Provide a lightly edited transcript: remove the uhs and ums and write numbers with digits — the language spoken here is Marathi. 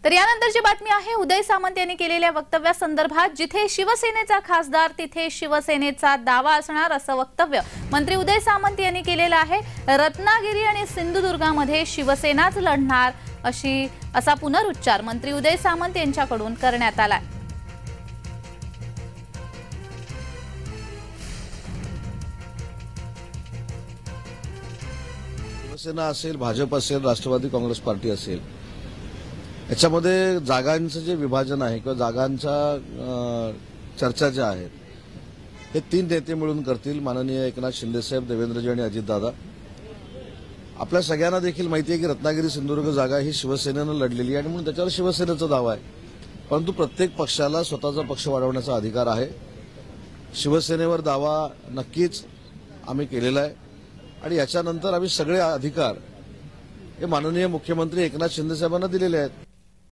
तर यानंतरची बातमी आहे उदय सामंत यांनी केलेल्या वक्तव्यासंदर्भात। जिथे शिवसेनेचा खासदार तिथे शिवसेनेचा दावा असणार असं वक्तव्य मंत्री उदय सामंत यांनी केलेलं आहे। रत्नागिरी आणि सिंधुदुर्गामध्ये शिवसेनाच लढणार असा पुनरुच्चार मंत्री उदय सामंत यांच्याकडून करण्यात आला। शिवसेना असेल, भाजप असेल, राष्ट्रवादी काँग्रेस पार्टी असेल, याच्यामध्ये जागांचं जे विभाजन आहे किंवा जागांच्या चर्चा ज्या आहेत हे तीन नेते मिळून करतील। माननीय एकनाथ शिंदेसाहेब, देवेंद्रजी आणि अजितदादा। आपल्या सगळ्यांना देखील माहिती आहे की रत्नागिरी सिंधुदुर्ग जागा ही शिवसेनेनं लढलेली आहे आणि म्हणून त्याच्यावर शिवसेनेचा दावा आहे। परंतु प्रत्येक पक्षाला स्वतःचा पक्ष वाढवण्याचा अधिकार आहे। शिवसेनेवर दावा नक्कीच आम्ही केलेला आहे आणि याच्यानंतर आम्ही सगळे अधिकार हे माननीय मुख्यमंत्री एकनाथ शिंदेसाहेबांना दिलेले आहेत।